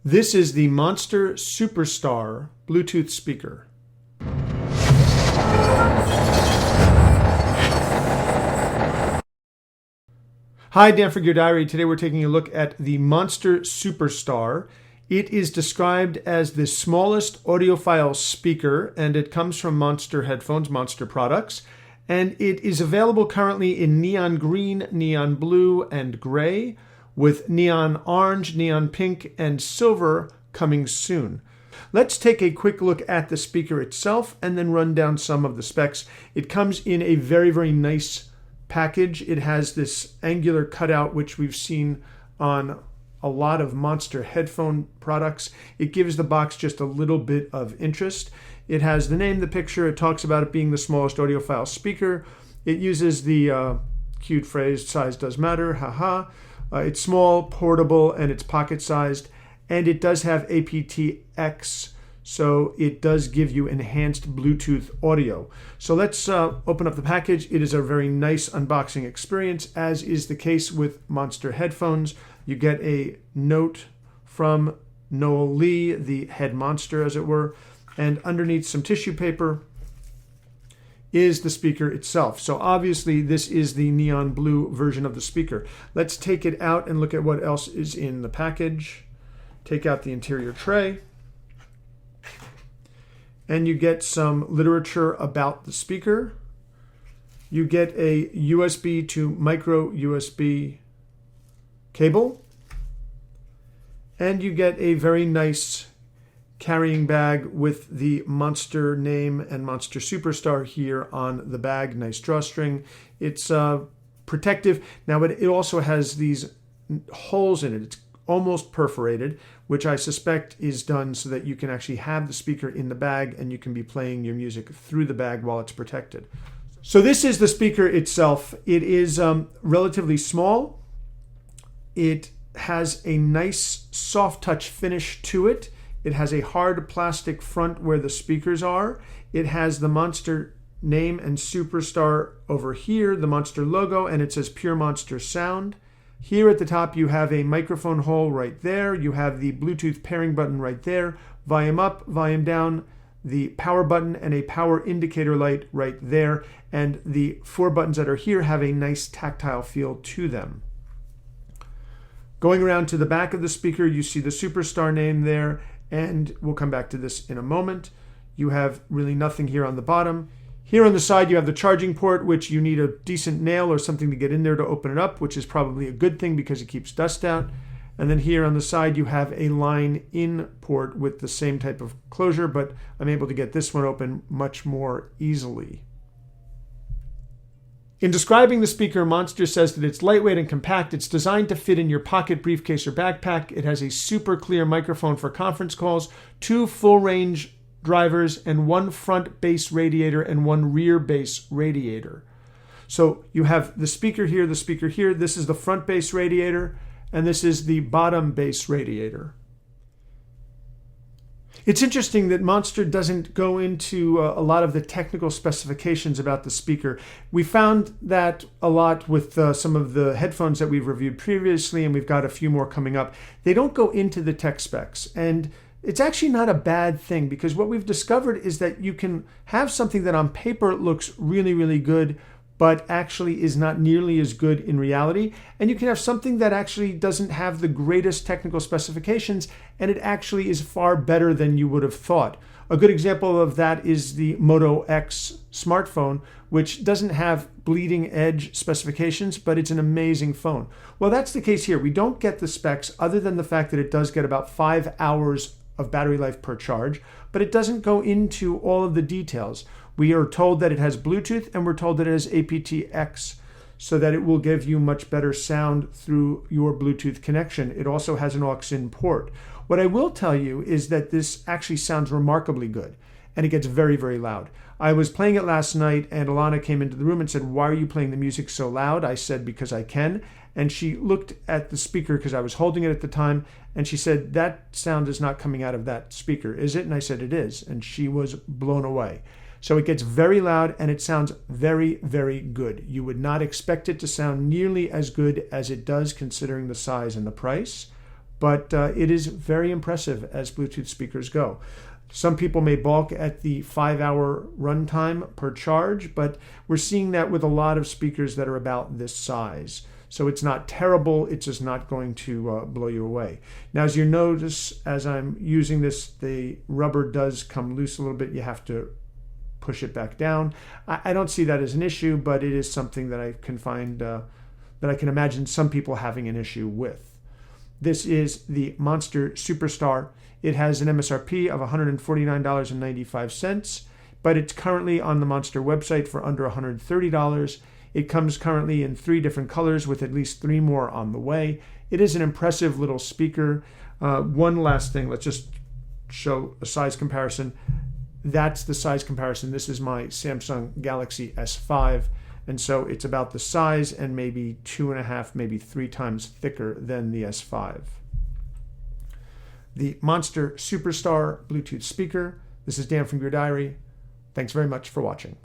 This is the Monster Superstar Bluetooth speaker. Hi, Dan for Gear Diary. Today we're taking a look at the Monster Superstar. It is described as the smallest audiophile speaker, and it comes from Monster Headphones, Monster products. And it is available currently in neon green, neon blue, and gray, with neon orange, neon pink, and silver coming soon. Let's take a quick look at the speaker itself and then run down some of the specs. It comes in a very, very nice package. It has this angular cutout, which we've seen on a lot of Monster headphone products. It gives the box just a little bit of interest. It has the name, the picture. It talks about it being the smallest audiophile speaker. It uses the cute phrase, size does matter, haha. It's small, portable, and it's pocket-sized. And it does have aptX, so it does give you enhanced Bluetooth audio. So let's open up the package. It is a very nice unboxing experience, as is the case with Monster headphones. You get a note from Noel Lee, the head monster, as it were, and underneath some tissue paper is the speaker itself. So obviously this is the neon blue version of the speaker. Let's take it out and look at what else is in the package. Take out the interior tray, and you get some literature about the speaker. You get a USB to micro USB cable, and you get a very nice carrying bag with the Monster name and Monster Superstar here on the bag. Nice drawstring. It's protective. Now it also has these holes in it. It's almost perforated, which I suspect is done so that you can actually have the speaker in the bag and you can be playing your music through the bag while it's protected. So this is the speaker itself. It is relatively small. It has a nice soft touch finish to it. It has a hard plastic front where the speakers are. It has the Monster name and Superstar over here, the Monster logo, and it says Pure Monster Sound. Here at the top you have a microphone hole right there. You have the Bluetooth pairing button right there. Volume up, volume down, the power button, and a power indicator light right there. And the 4 buttons that are here have a nice tactile feel to them. Going around to the back of the speaker, you see the Superstar name there, and we'll come back to this in a moment. You have really nothing here on the bottom. Here on the side, you have the charging port, which you need a decent nail or something to get in there to open it up, which is probably a good thing because it keeps dust out. And then here on the side, you have a line in port with the same type of closure, but I'm able to get this one open much more easily. In describing the speaker, Monster says that it's lightweight and compact. It's designed to fit in your pocket, briefcase, or backpack. It has a super clear microphone for conference calls, 2 full-range drivers, and 1 front bass radiator and 1 rear bass radiator. So you have the speaker here, the speaker here. This is the front bass radiator, and this is the bottom bass radiator. It's interesting that Monster doesn't go into a lot of the technical specifications about the speaker. We found that a lot with some of the headphones that we've reviewed previously, and we've got a few more coming up. They don't go into the tech specs, and it's actually not a bad thing, because what we've discovered is that you can have something that on paper looks really, really good, but actually is not nearly as good in reality. And you can have something that actually doesn't have the greatest technical specifications, and it actually is far better than you would have thought. A good example of that is the Moto X smartphone, which doesn't have bleeding edge specifications, but it's an amazing phone. Well, that's the case here. We don't get the specs other than the fact that it does get about 5 hours of battery life per charge, but it doesn't go into all of the details. We are told that it has Bluetooth, and we're told that it has aptX, so that it will give you much better sound through your Bluetooth connection. It also has an aux-in port. What I will tell you is that this actually sounds remarkably good, and it gets very, very loud. I was playing it last night, and Alana came into the room and said, "Why are you playing the music so loud?" I said, "Because I can." And she looked at the speaker because I was holding it at the time, and she said, "That sound is not coming out of that speaker, is it?" And I said, "It is." And she was blown away. So it gets very loud, and it sounds very, very good. You would not expect it to sound nearly as good as it does considering the size and the price, but it is very impressive as Bluetooth speakers go. Some people may balk at the 5-hour runtime per charge, but we're seeing that with a lot of speakers that are about this size. So it's not terrible, it's just not going to blow you away. Now, as you notice, as I'm using this, the rubber does come loose a little bit. You have to push it back down. I don't see that as an issue, but it is something that I can find, that I can imagine some people having an issue with. This is the Monster Superstar. It has an MSRP of $149.95, but it's currently on the Monster website for under $130. It comes currently in 3 different colors with at least 3 more on the way. It is an impressive little speaker. One last thing, let's just show a size comparison. That's the size comparison. This is my Samsung Galaxy S5, and so it's about the size and maybe 2.5, maybe 3 times thicker than the S5. The Monster Superstar Bluetooth speaker. This is Dan from Gear Diary. Thanks very much for watching.